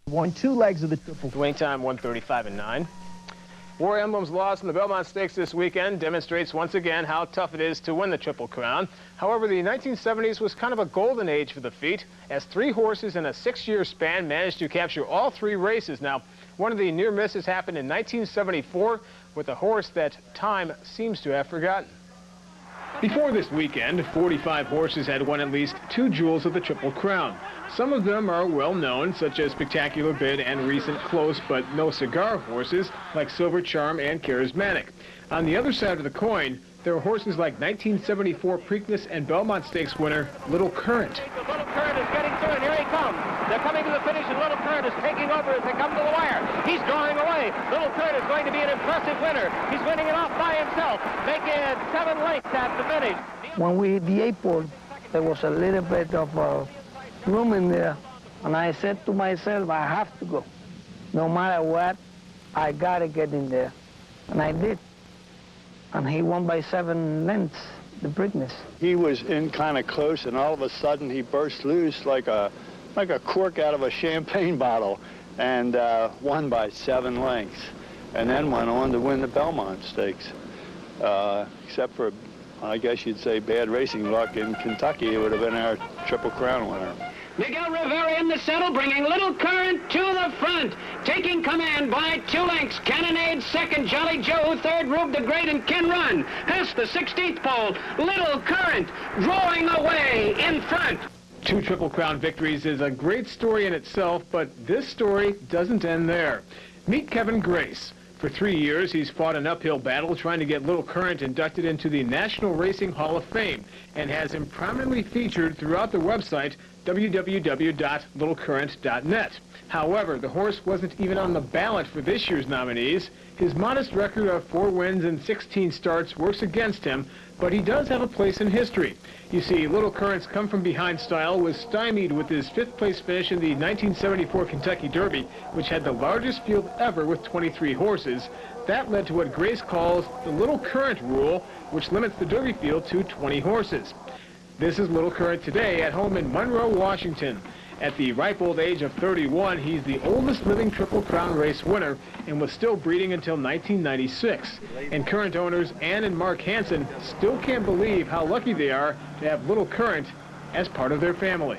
Won 2 legs of the triple. Winning time 1:35.9. War Emblem's loss in the Belmont Stakes this weekend demonstrates once again how tough it is to win the Triple Crown. However, the 1970s was kind of a golden age for the feat, as 3 horses in a 6-year span managed to capture all 3 races. Now, one of the near misses happened in 1974 with a horse that time seems to have forgotten. Before this weekend, 45 horses had won at least 2 jewels of the Triple Crown. Some of them are well known, such as Spectacular Bid and recent close but no cigar horses like Silver Charm and Charismatic. On the other side of the coin, there are horses like 1974 Preakness and Belmont Stakes winner Little Current. Little Current is getting through, and here he comes. They're coming to the finish, and Little Current is taking over as they come to the wire. He's drawing away. Little Current is going to be an impressive winner. He's winning it off by himself, making it 7 lengths at the finish. When we hit the airport, there was a little bit of room in there, and I said to myself, I have to go. No matter what, I gotta get in there. And I did. And he won by 7 lengths, the Preakness. He was in kind of close, and all of a sudden he burst loose like a cork out of a champagne bottle, and won by 7 lengths, and then went on to win the Belmont Stakes. Except for, I guess you'd say, bad racing luck in Kentucky, it would have been our Triple Crown winner. Miguel Rivera in the saddle, bringing Little Current to the front. Taking command by 2 lengths. Cannonade second, Jolly Joe third, Rube the Great, and Ken Run. Past the 16th pole, Little Current drawing away in front. 2 Triple Crown victories is a great story in itself, but this story doesn't end there. Meet Kevin Grace. For 3 years, he's fought an uphill battle trying to get Little Current inducted into the National Racing Hall of Fame, and has him prominently featured throughout the website www.littlecurrent.net. However, the horse wasn't even on the ballot for this year's nominees. His modest record of 4 wins and 16 starts works against him, but he does have a place in history. You see, Little Current's come-from-behind style was stymied with his 5th-place finish in the 1974 Kentucky Derby, which had the largest field ever with 23 horses. That led to what Grace calls the Little Current rule, which limits the Derby field to 20 horses. This is Little Current today at home in Monroe, Washington. At the ripe old age of 31, he's the oldest living Triple Crown race winner and was still breeding until 1996. And Current owners Ann and Mark Hansen still can't believe how lucky they are to have Little Current as part of their family.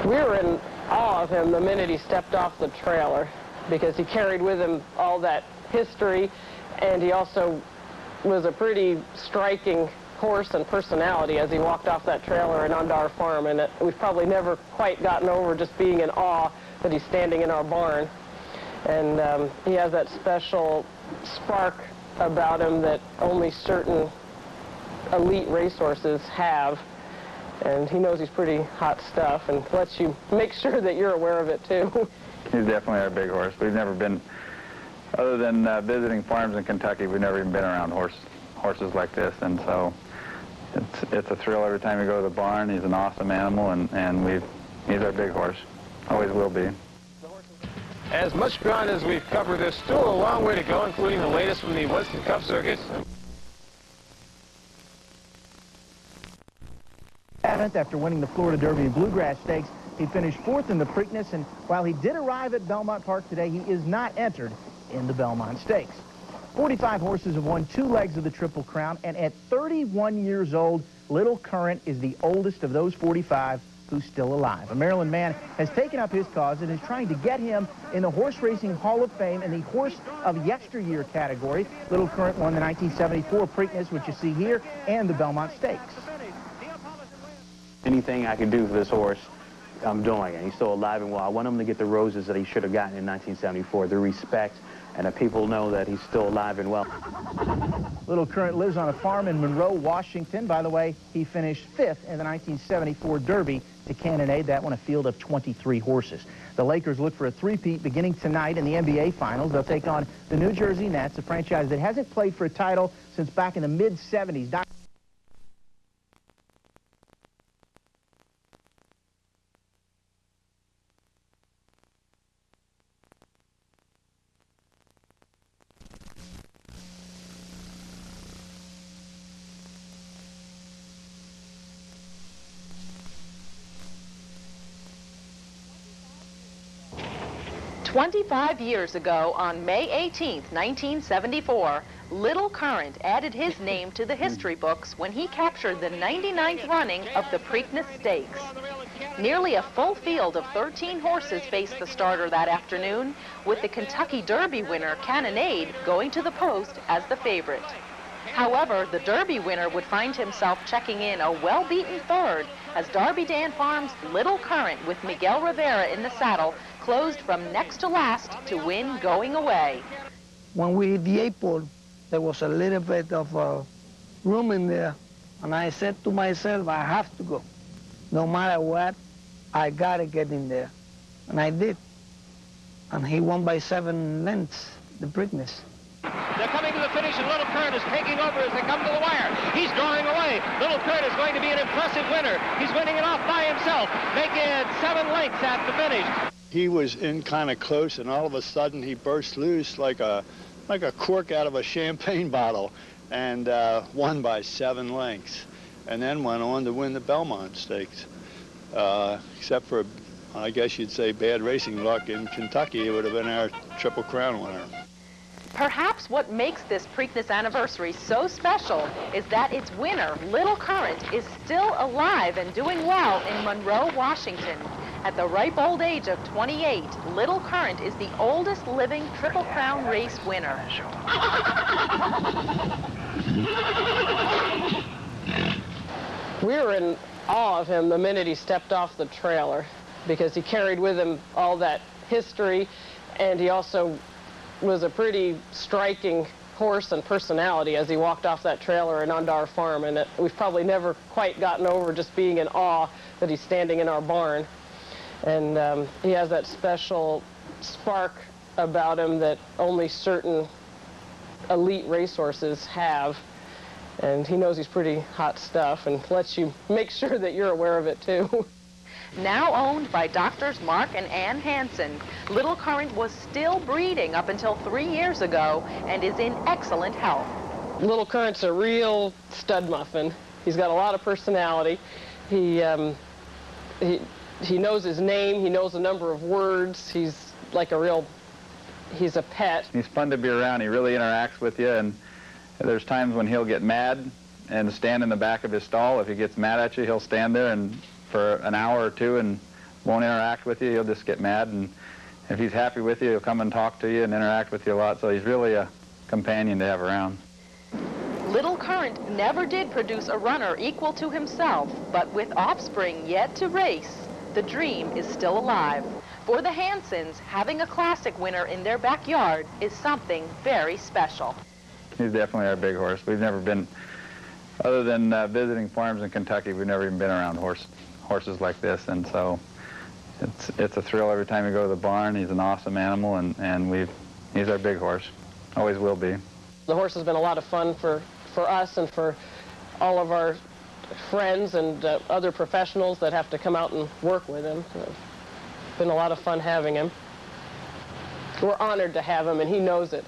We were in awe of him the minute he stepped off the trailer, because he carried with him all that history, and he also was a pretty striking horse and personality as he walked off that trailer and onto our farm, and we've probably never quite gotten over just being in awe that he's standing in our barn. And he has that special spark about him that only certain elite racehorses have, and he knows he's pretty hot stuff and lets you make sure that you're aware of it too. He's definitely our big horse. We've never been, other than visiting farms in Kentucky, we've never even been around horses like this, and so it's a thrill every time we go to the barn. He's an awesome animal, and he's our big horse. Always will be. As much ground as we've covered, there's still a long way to go, including the latest from the Winston Cup circuit. After winning the Florida Derby and Bluegrass Stakes, he finished 4th in the Preakness, and while he did arrive at Belmont Park today, he is not entered in the Belmont Stakes. 45 horses have won 2 legs of the Triple Crown, and at 31 years old, Little Current is the oldest of those 45 who's still alive. A Maryland man has taken up his cause and is trying to get him in the Horse Racing Hall of Fame in the Horse of Yesteryear category. Little Current won the 1974 Preakness, which you see here, and the Belmont Stakes. Anything I can do for this horse, I'm doing it. He's still alive and well. I want him to get the roses that he should have gotten in 1974, the respect, and that people know that he's still alive and well. Little Current lives on a farm in Monroe, Washington. By the way, he finished 5th in the 1974 Derby to Cannonade, that one a field of 23 horses. The Lakers look for a three-peat beginning tonight in the NBA Finals. They'll take on the New Jersey Nets, a franchise that hasn't played for a title since back in the mid-'70s. 25 years ago, on May 18, 1974, Little Current added his name to the history books when he captured the 99th running of the Preakness Stakes. Nearly a full field of 13 horses faced the starter that afternoon, with the Kentucky Derby winner, Cannonade, going to the post as the favorite. However, the Derby winner would find himself checking in a well-beaten third as Darby Dan Farm's Little Current, with Miguel Rivera in the saddle, closed from next to last to win going away. When we hit the 8 pole, there was a little bit of room in there, and I said to myself, I have to go. No matter what, I gotta get in there. And I did. And he won by 7 lengths, the Preakness. They're coming to the finish, and Little Current is taking over as they come to the wire. He's drawing away. Little Current is going to be an impressive winner. He's winning it off by himself, making it 7 lengths at the finish. He was in kind of close, and all of a sudden he burst loose like a cork out of a champagne bottle, and won by 7 lengths, and then went on to win the Belmont Stakes. Except for, I guess you'd say, bad racing luck in Kentucky, it would have been our Triple Crown winner. Perhaps what makes this Preakness anniversary so special is that its winner, Little Current, is still alive and doing well in Monroe, Washington. At the ripe old age of 28, Little Current is the oldest living Triple Crown race winner. We were in awe of him the minute he stepped off the trailer, because he carried with him all that history, and he also was a pretty striking horse and personality as he walked off that trailer and onto our farm, and we've probably never quite gotten over just being in awe that he's standing in our barn. And he has that special spark about him that only certain elite racehorses have, and he knows he's pretty hot stuff and lets you make sure that you're aware of it too. Now owned by Doctors Mark and Ann Hansen, Little Current was still breeding up until 3 years ago and is in excellent health. Little Current's a real stud muffin. He's got a lot of personality. He knows his name. He knows a number of words. He's like he's a pet. He's fun to be around. He really interacts with you, and there's times when he'll get mad and stand in the back of his stall. If he gets mad at you, he'll stand there and for an hour or two and won't interact with you. He'll just get mad, and if he's happy with you, he'll come and talk to you and interact with you a lot. So he's really a companion to have around. Little Current never did produce a runner equal to himself, but with offspring yet to race, the dream is still alive. For the Hansens, having a classic winner in their backyard is something very special. He's definitely our big horse. We've never been, other than visiting farms in Kentucky, we've never even been around horses like this, and so it's a thrill every time you go to the barn. He's an awesome animal, and he's our big horse. Always will be. The horse has been a lot of fun for us and for all of our friends and other professionals that have to come out and work with him. It's been a lot of fun having him. We're honored to have him, and he knows it.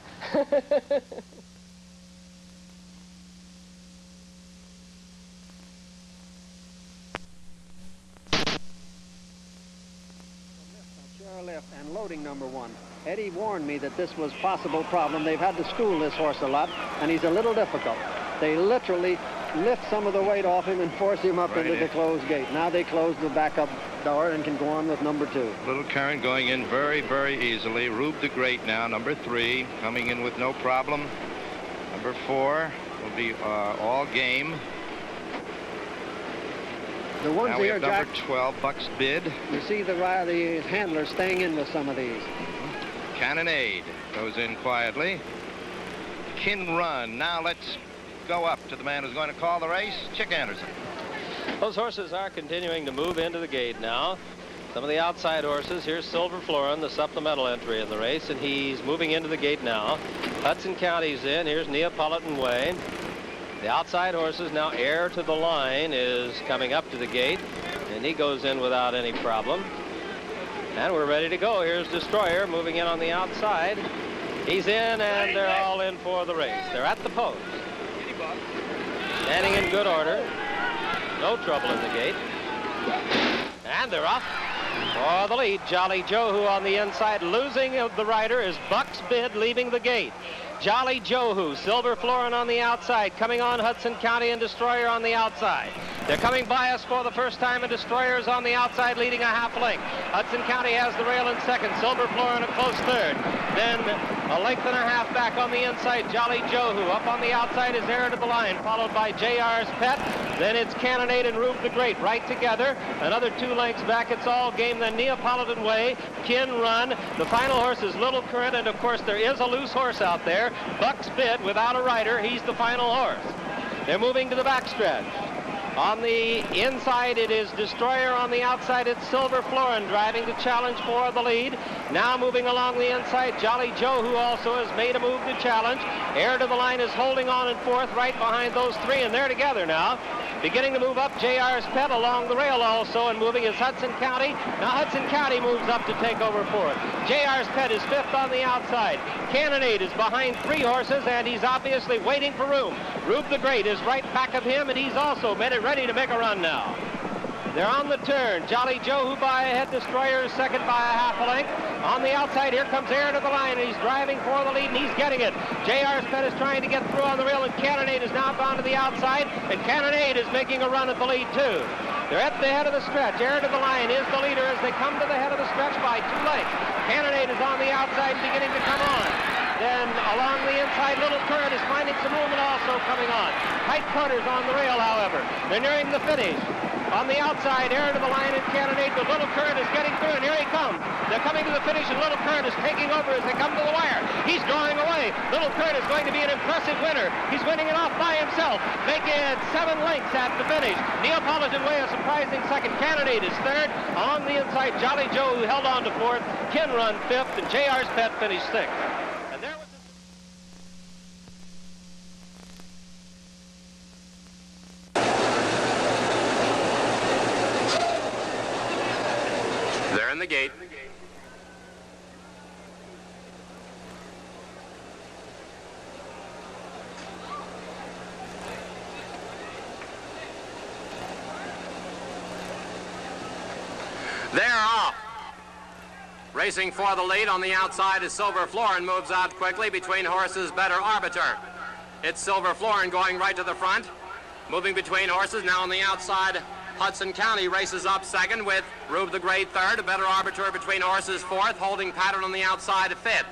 Left and loading number 1. Eddie warned me that this was a possible problem. They've had to school this horse a lot, and he's a little difficult. They literally lift some of the weight off him and force him up into the closed gate. Now they close the backup door and can go on with number 2. Little Current going in very, very easily. Rube the Great now, number 3, coming in with no problem. Number 4 will be all game. The ones now we here, have number Jack, 12, Buck's Bid. You see the handlers staying in with some of these. Cannonade goes in quietly. Kin Run. Now let's go up to the man who's going to call the race, Chick Anderson. Those horses are continuing to move into the gate now. Some of the outside horses. Here's Silver Florin, the supplemental entry in the race, and he's moving into the gate now. Hudson County's in. Here's Neapolitan Way. The outside horses now. Heir to the Line is coming up to the gate, and he goes in without any problem. And we're ready to go. Here's Destroyer moving in on the outside. He's in, and they're all in for the race. They're at the post. Standing in good order. No trouble in the gate. And they're off. For the lead, Jolly Joe, who on the inside, losing the rider, is Buck's Bid leaving the gate. Jolly Joe, who Silver Florin on the outside, coming on Hudson County and Destroyer on the outside. They're coming by us for the first time, and Destroyer's on the outside, leading a half length. Hudson County has the rail in second. Silver Florin a close third. Then a length and a half back on the inside, Jolly Joe, who up on the outside is Heir to the Line, followed by JR's Pet. Then it's Cannonade and Rube the Great right together. Another 2 lengths back, it's All Game. Then Neapolitan Way, Kin Run. The final horse is Little Current, and of course there is a loose horse out there. Buck's Bid without a rider. He's the final horse. They're moving to the backstretch. On the inside, it is Destroyer. On the outside, it's Silver Florin driving to challenge for the lead. Now moving along the inside, Jolly Joe, who also has made a move to challenge. Heir to the Line is holding on in fourth right behind those 3, and they're together now. Beginning to move up, JR's Pet along the rail also, and moving is Hudson County. Now Hudson County moves up to take over fourth. JR's Pet is fifth on the outside. Cannonade is behind 3 horses, and he's obviously waiting for room. Rube the Great is right back of him, and he's also made it ready to make a run now. They're on the turn. Jolly Joe, who by ahead, Destroyer is second by a half a length. On the outside, here comes Heir to the Line, and he's driving for the lead, and he's getting it. JR's Pet is trying to get through on the rail, and Cannonade has now gone to the outside, and Cannonade is making a run at the lead, too. They're at the head of the stretch. Heir to the Line is the leader as they come to the head of the stretch by 2 lengths. Cannonade is on the outside, beginning to come on. Then along the inside, Little Current is finding some room and also coming on. Tight quarters on the rail, however. They're nearing the finish. On the outside, Heir to the Line and Cannonade, but Little Current is getting through, and here he comes. They're coming to the finish, and Little Current is taking over as they come to the wire. He's drawing away. Little Current is going to be an impressive winner. He's winning it off by himself, making it 7 lengths at the finish. Neapolitan Way a surprising second. Cannonade is third. Along the inside, Jolly Joe, who held on to fourth. Kin Run fifth, and JR's Pet finished sixth. And there was They're in the gate. They're off. Racing for the lead on the outside is Silver Florin, moves out quickly between horses Better Arbiter. It's Silver Florin going right to the front. Moving between horses now on the outside. Hudson County races up second with Rube the Great third, a Better Arbiter between horses fourth, Holding Pattern on the outside fifth.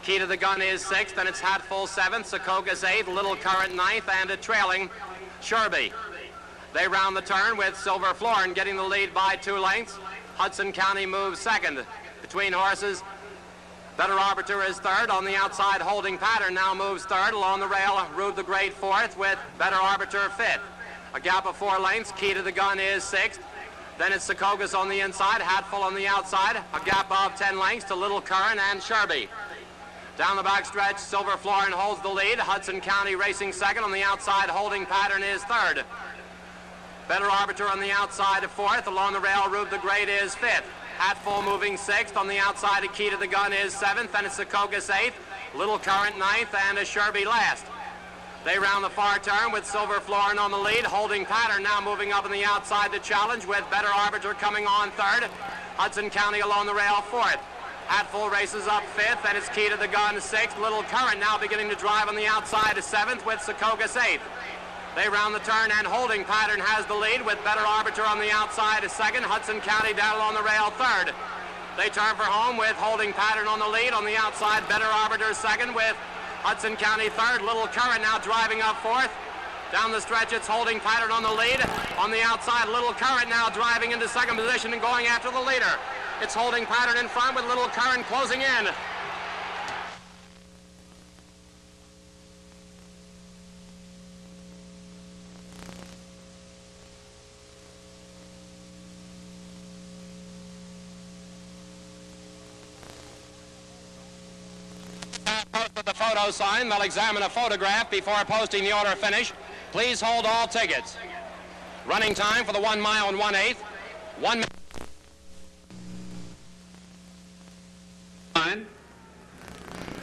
Key to the Gun is sixth, and it's Hatful seventh, Secaucus eighth, Little Current ninth, and a trailing Sherby. They round the turn with Silver Florin getting the lead by 2 lengths. Hudson County moves second. Between horses, Better Arbiter is third. On the outside, Holding Pattern now moves third. Along the rail, Rube the Great fourth with Better Arbiter fifth. A gap of 4 lengths. Key to the Gun is sixth. Then it's Secaucus on the inside, Hatful on the outside. A gap of 10 lengths to Little Current and Sherby. Down the backstretch, Silver Florin holds the lead. Hudson County racing second. On the outside, Holding Pattern is third. Better Arbiter on the outside fourth. Along the rail, Rube the Great is fifth. Hatful moving sixth. On the outside, a Key to the Gun is seventh. Then it's Secaucus eighth. Little Current ninth, and a Sherby last. They round the far turn with Silver Florin on the lead. Holding Pattern now moving up on the outside to challenge with Better Arbiter coming on third. Hudson County along the rail fourth. Hatful races up fifth, and it's Key to the Gun sixth. Little Current now beginning to drive on the outside to seventh with Secaucus eighth. They round the turn, and Holding Pattern has the lead with Better Arbiter on the outside second. Hudson County down along the rail third. They turn for home with Holding Pattern on the lead. On the outside, Better Arbiter second with Hudson County third. Little Current now driving up fourth. Down the stretch, it's Holding Pattern on the lead. On the outside, Little Current now driving into second position and going after the leader. It's Holding Pattern in front with Little Current closing in. Posted the photo sign. They'll examine a photograph before posting the order finish. Please hold all tickets. Running time for the 1 mile and 1/8. 1 minute.